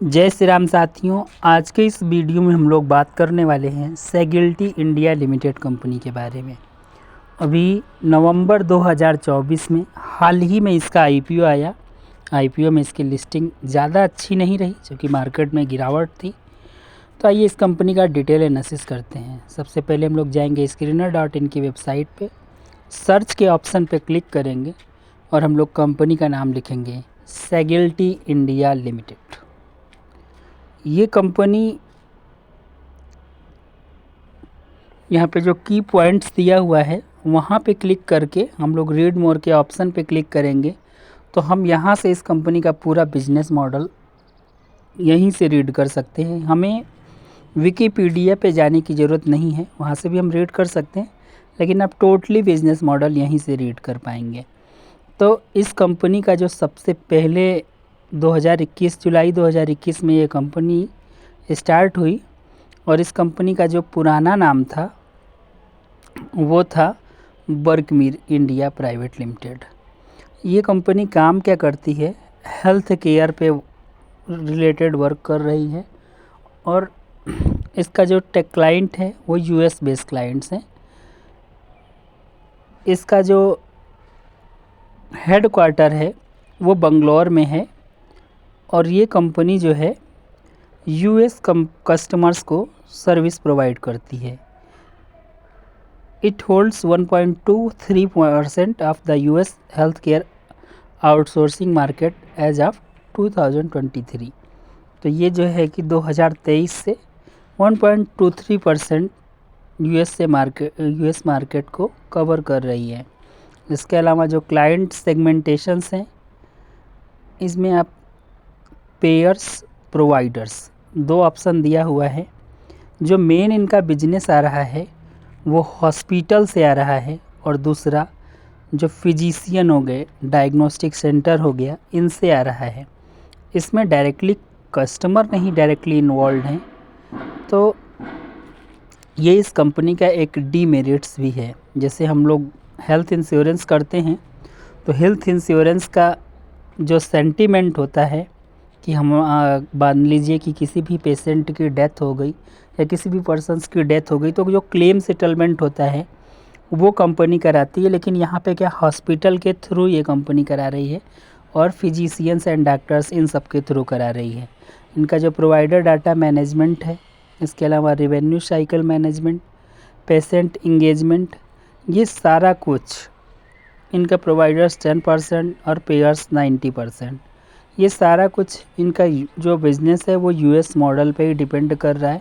जय श्री राम साथियों। आज के इस वीडियो में हम लोग बात करने वाले हैं सेगिल्टी इंडिया लिमिटेड कंपनी के बारे में। अभी नवंबर 2024 में हाल ही में इसका आईपीओ आया। आईपीओ में इसकी लिस्टिंग ज़्यादा अच्छी नहीं रही क्योंकि मार्केट में गिरावट थी। तो आइए इस कंपनी का डिटेल एनालिसिस करते हैं। सबसे पहले हम लोग जाएंगे screener.in की वेबसाइट पे, सर्च के ऑप्शन पे क्लिक करेंगे और हम लोग कंपनी का नाम लिखेंगे सेगिल्टी इंडिया लिमिटेड। ये कंपनी यहाँ पे जो की पॉइंट्स दिया हुआ है वहाँ पे क्लिक करके हम लोग रीड मोर के ऑप्शन पे क्लिक करेंगे तो हम यहाँ से इस कंपनी का पूरा बिजनेस मॉडल यहीं से रीड कर सकते हैं। हमें विकिपीडिया पे जाने की ज़रूरत नहीं है, वहाँ से भी हम रीड कर सकते हैं, लेकिन आप टोटली बिजनेस मॉडल यहीं से रीड कर पाएंगे। तो इस कंपनी का जो सबसे पहले 2021 जुलाई 2021 में ये कंपनी स्टार्ट हुई और इस कंपनी का जो पुराना नाम था वो था बर्कमीर इंडिया प्राइवेट लिमिटेड। ये कंपनी काम क्या करती है, हेल्थ केयर पे रिलेटेड वर्क कर रही है और इसका जो टेक क्लाइंट है वो यूएस बेस्ड क्लाइंट्स हैं। इसका जो हेड क्वार्टर है वो बंगलौर में है और ये कंपनी जो है यूएस कस्टमर्स को सर्विस प्रोवाइड करती है। It holds 1.23% of the US health care outsourcing market as of 2023। तो ये जो है कि 2023 से 1.23% यूएस मार्केट को कवर कर रही है। इसके अलावा जो क्लाइंट सेगमेंटेशंस हैं इसमें आप पेयर्स, प्रोवाइडर्स दो ऑप्शन दिया हुआ है। जो मेन इनका बिजनेस आ रहा है वो हॉस्पिटल से आ रहा है और दूसरा जो फिजिशियन हो गए, डायग्नोस्टिक सेंटर हो गया, इनसे आ रहा है। इसमें डायरेक्टली कस्टमर नहीं डायरेक्टली इन्वॉल्व हैं, तो ये इस कंपनी का एक डीमेरिट्स भी है। जैसे हम लोग हेल्थ इंश्योरेंस करते हैं तो हेल्थ इंश्योरेंस का जो सेंटीमेंट होता है कि हम मान लीजिए कि किसी भी पेशेंट की डेथ हो गई या किसी भी पर्सन्स की डेथ हो गई तो जो क्लेम सेटलमेंट होता है वो कंपनी कराती है, लेकिन यहाँ पे क्या हॉस्पिटल के थ्रू ये कंपनी करा रही है और फिजिशियंस एंड डॉक्टर्स इन सब के थ्रू करा रही है। इनका जो प्रोवाइडर डाटा मैनेजमेंट है, इसके अलावा revenue cycle management, patient engagement, ये सारा कुछ इनका प्रोवाइडर्स 10% और पेयर्स 90%, ये सारा कुछ इनका जो बिज़नेस है वो यूएस मॉडल पे ही डिपेंड कर रहा है।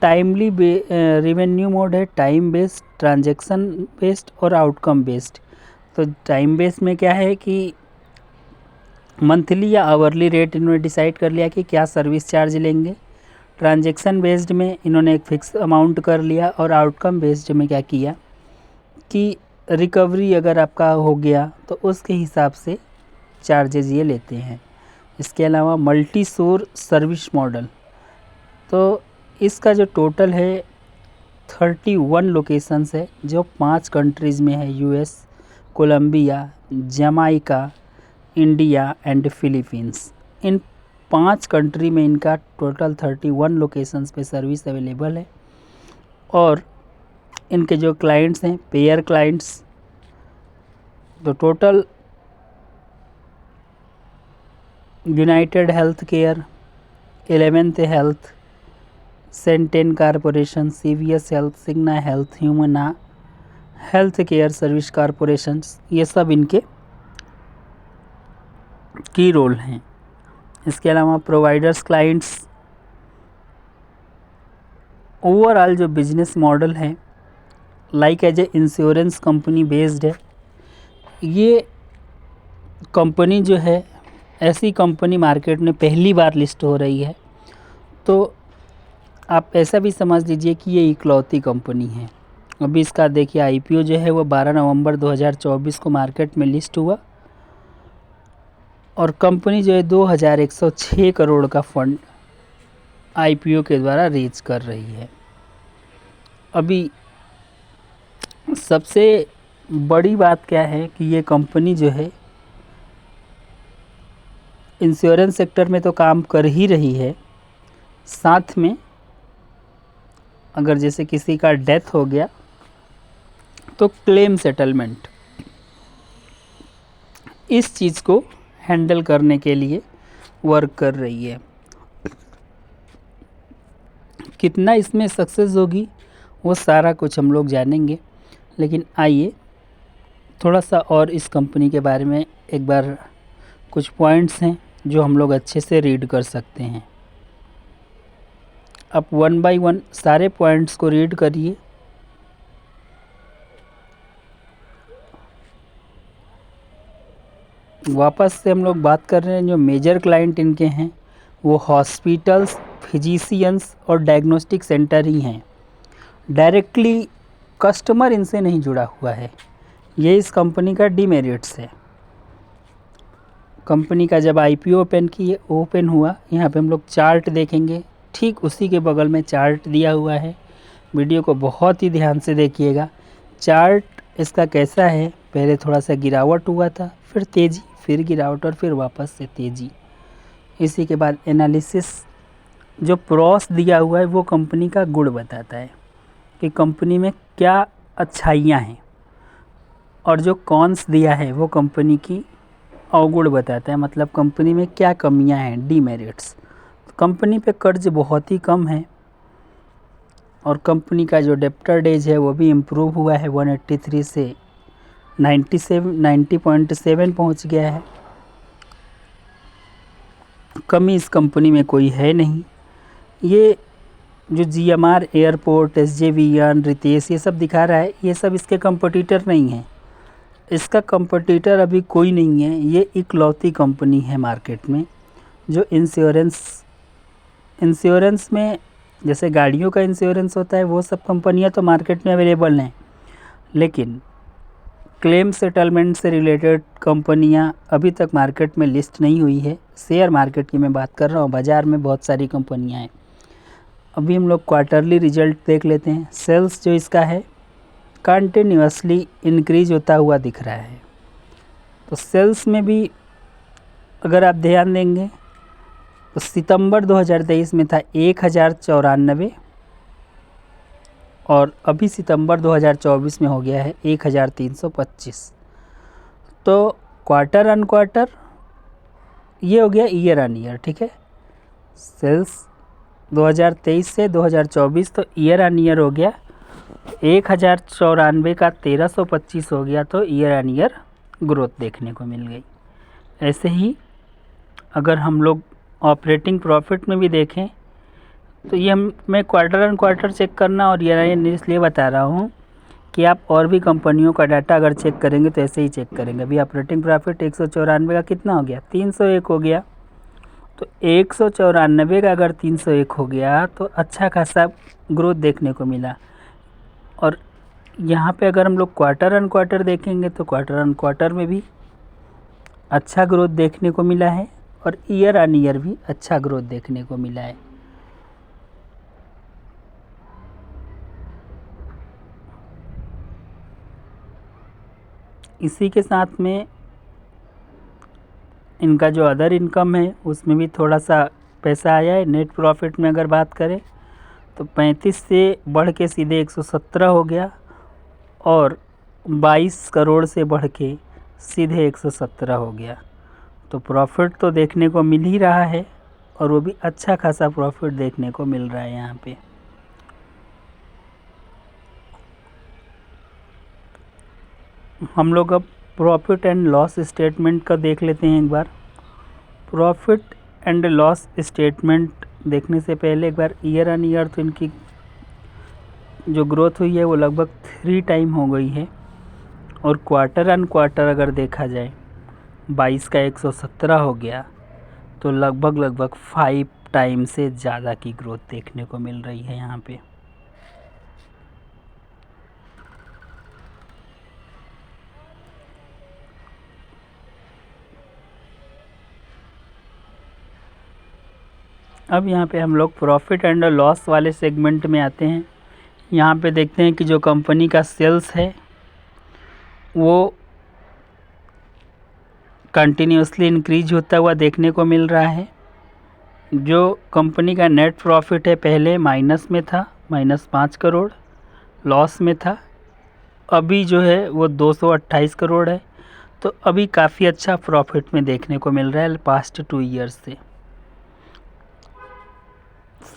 टाइमली रेवेन्यू मोड है, टाइम बेस्ड, ट्रांजैक्शन बेस्ड और आउटकम बेस्ड। तो टाइम बेस्ड में क्या है कि मंथली या आवरली रेट इन्होंने डिसाइड कर लिया कि क्या सर्विस चार्ज लेंगे। ट्रांजैक्शन बेस्ड में इन्होंने एक फिक्स अमाउंट कर लिया और आउटकम बेस्ड में क्या किया कि रिकवरी अगर आपका हो गया तो उसके हिसाब से चार्जेज ये लेते हैं। इसके अलावा मल्टी सोर सर्विस मॉडल, तो इसका जो टोटल है 31 लोकेशंस है जो 5 कंट्रीज़ में है, US, Colombia, Jamaica, India and Philippines. इन 5 कंट्री में इनका टोटल 31 लोकेशंस पे सर्विस अवेलेबल है। और इनके जो क्लाइंट्स हैं पेयर क्लाइंट्स, तो total United Health Care, 11th Health, Centene Corporation, CVS Health, Cigna Health, Humana Health Care Service Corporation, ये सब इनके की रोल हैं। इसके अलावा प्रोवाइडर्स क्लाइंट्स, ओवरऑल जो बिजनेस मॉडल है like as a insurance company based है। ये कंपनी जो है ऐसी कंपनी मार्केट में पहली बार लिस्ट हो रही है, तो आप ऐसा भी समझ लीजिए कि ये इकलौती कंपनी है। अभी इसका देखिए आईपीओ जो है वो 12 नवंबर 2024 को मार्केट में लिस्ट हुआ और कंपनी जो है 2106 करोड़ का फंड आईपीओ के द्वारा रेज कर रही है। अभी सबसे बड़ी बात क्या है कि ये कंपनी जो है इंश्योरेंस सेक्टर में तो काम कर ही रही है, साथ में अगर जैसे किसी का डेथ हो गया तो क्लेम सेटलमेंट, इस चीज़ को हैंडल करने के लिए वर्क कर रही है। कितना इसमें सक्सेस होगी वो सारा कुछ हम लोग जानेंगे, लेकिन आइए थोड़ा सा और इस कंपनी के बारे में एक बार कुछ पॉइंट्स हैं जो हम लोग अच्छे से रीड कर सकते हैं। आप 1 बाय 1 सारे पॉइंट्स को रीड करिए। वापस से हम लोग बात कर रहे हैं, जो मेजर क्लाइंट इनके हैं वो हॉस्पिटल्स, फिजिशियंस और डायग्नोस्टिक सेंटर ही हैं। डायरेक्टली कस्टमर इनसे नहीं जुड़ा हुआ है, ये इस कंपनी का डीमेरिट्स है। कंपनी का जब आईपीओ ओपन हुआ, यहाँ पे हम लोग चार्ट देखेंगे, ठीक उसी के बगल में चार्ट दिया हुआ है। वीडियो को बहुत ही ध्यान से देखिएगा। चार्ट इसका कैसा है, पहले थोड़ा सा गिरावट हुआ था, फिर तेज़ी, फिर गिरावट और फिर वापस से तेज़ी। इसी के बाद एनालिसिस, जो प्रॉस दिया हुआ है वो कंपनी का गुण बताता है कि कंपनी में क्या अच्छाइयाँ हैं, और जो कॉन्स दिया है वो कंपनी की अवगुण बताता है, मतलब कंपनी में क्या कमियां हैं, डीमेरिट्स। कंपनी पे कर्ज बहुत ही कम है, और कंपनी का जो डेप्टर डेज है वो भी इम्प्रूव हुआ है, 183 से 90.7 पहुंच गया है। कमी इस कंपनी में कोई है नहीं। ये जो जीएमआर, एयरपोर्ट, एसजेवीएन, रितेश ये सब दिखा रहा है, ये सब इसके कंपटीटर नहीं हैं। इसका कंपटीटर अभी कोई नहीं है। ये इकलौती कंपनी है मार्केट में जो इंश्योरेंस में, जैसे गाड़ियों का इंश्योरेंस होता है, वो सब कंपनियां तो मार्केट में अवेलेबल हैं, लेकिन क्लेम सेटलमेंट से रिलेटेड कंपनियां अभी तक मार्केट में लिस्ट नहीं हुई है। शेयर मार्केट की मैं बात कर रहा हूँ, बाज़ार में बहुत सारी कंपनियां हैं। अभी हम लोग क्वार्टरली रिजल्ट देख लेते हैं। सेल्स जो इसका है कंटिन्यूसली इंक्रीज होता हुआ दिख रहा है। तो सेल्स में भी अगर आप ध्यान देंगे तो सितंबर 2023 में था 1094, और अभी सितंबर 2024 में हो गया है 1325। तो क्वार्टर अन क्वार्टर ये हो गया ईयर अन ईयर, ठीक है। सेल्स 2023 से 2024 तो ईयर अन ईयर हो गया, 1094 का 1325 हो गया, तो ईयर अन ईयर ग्रोथ देखने को मिल गई। ऐसे ही अगर हम लोग ऑपरेटिंग प्रॉफिट में भी देखें तो ये मैं क्वार्टर एंड क्वार्टर चेक करना और ईयर एन इसलिए बता रहा हूँ कि आप और भी कंपनियों का डाटा अगर चेक करेंगे तो ऐसे ही चेक करेंगे। अभी ऑपरेटिंग प्रॉफिट 194 का कितना हो गया, 301 हो गया। तो 194 का अगर 301 हो गया तो अच्छा खासा ग्रोथ देखने को मिला। और यहाँ पे अगर हम लोग क्वार्टर एंड क्वार्टर देखेंगे तो क्वार्टर एंड क्वार्टर में भी अच्छा ग्रोथ देखने को मिला है, और ईयर ऑन ईयर भी अच्छा ग्रोथ देखने को मिला है। इसी के साथ में इनका जो अदर इनकम है उसमें भी थोड़ा सा पैसा आया है। नेट प्रॉफिट में अगर बात करें तो 35 से बढ़ के सीधे 117 हो गया, और 22 करोड़ से बढ़ के सीधे 117 हो गया। तो प्रॉफिट तो देखने को मिल ही रहा है, और वो भी अच्छा खासा प्रॉफिट देखने को मिल रहा है यहाँ पे। हम लोग अब प्रॉफिट एंड लॉस स्टेटमेंट का देख लेते हैं एक बार। प्रॉफिट एंड लॉस स्टेटमेंट देखने से पहले एक बार ईयर ऑन ईयर तो इनकी जो ग्रोथ हुई है वो लगभग 3 टाइम हो गई है, और क्वार्टर ऑन क्वार्टर अगर देखा जाए 22 का 117 हो गया, तो लगभग 5 टाइम से ज़्यादा की ग्रोथ देखने को मिल रही है यहाँ पे। अब यहाँ पे हम लोग प्रॉफिट एंड लॉस वाले सेगमेंट में आते हैं। यहाँ पे देखते हैं कि जो कंपनी का सेल्स है वो कंटिन्यूसली इंक्रीज होता हुआ देखने को मिल रहा है। जो कंपनी का नेट प्रॉफिट है पहले माइनस में था, -5 करोड़ लॉस में था, अभी जो है वो 228 करोड़ है। तो अभी काफ़ी अच्छा प्रॉफिट में देखने को मिल रहा है पास्ट 2 ईयर्स से।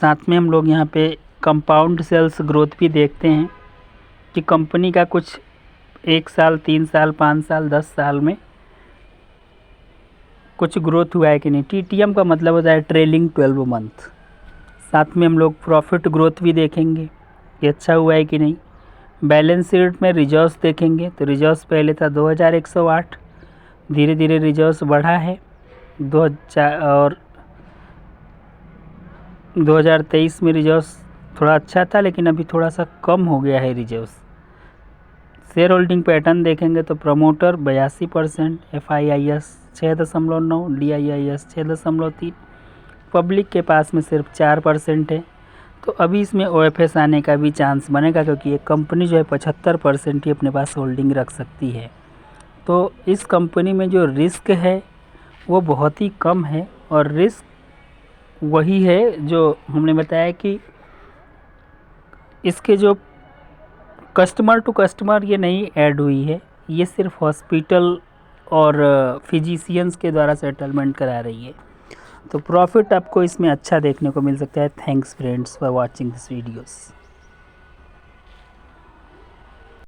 साथ में हम लोग यहाँ पे कंपाउंड सेल्स ग्रोथ भी देखते हैं कि कंपनी का कुछ 1 साल, 3 साल, 5 साल, 10 साल में कुछ ग्रोथ हुआ है कि नहीं। TTM का मतलब होता है ट्रेलिंग 12 मंथ। साथ में हम लोग प्रॉफिट ग्रोथ भी देखेंगे कि अच्छा हुआ है कि नहीं। बैलेंस शीट में रिजर्व्स देखेंगे तो रिजर्व्स पहले था 2108, धीरे धीरे रिजर्व्स बढ़ा है 2023 में रिजर्व्स थोड़ा अच्छा था, लेकिन अभी थोड़ा सा कम हो गया है रिजर्व्स। शेयर होल्डिंग पैटर्न देखेंगे तो प्रमोटर 82%, FIIS 6.9, DIIS 6.3, पब्लिक के पास में सिर्फ 4% है। तो अभी इसमें OFS आने का भी चांस बनेगा, क्योंकि ये कंपनी जो है 75% ही अपने पास होल्डिंग रख सकती है। तो इस कंपनी में जो रिस्क है वो बहुत ही कम है, और रिस्क वही है जो हमने बताया कि इसके जो कस्टमर टू कस्टमर ये नहीं ऐड हुई है, ये सिर्फ हॉस्पिटल और फिजिशियंस के द्वारा सेटलमेंट करा रही है। तो प्रॉफिट आपको इसमें अच्छा देखने को मिल सकता है। Thanks friends for watching this videos.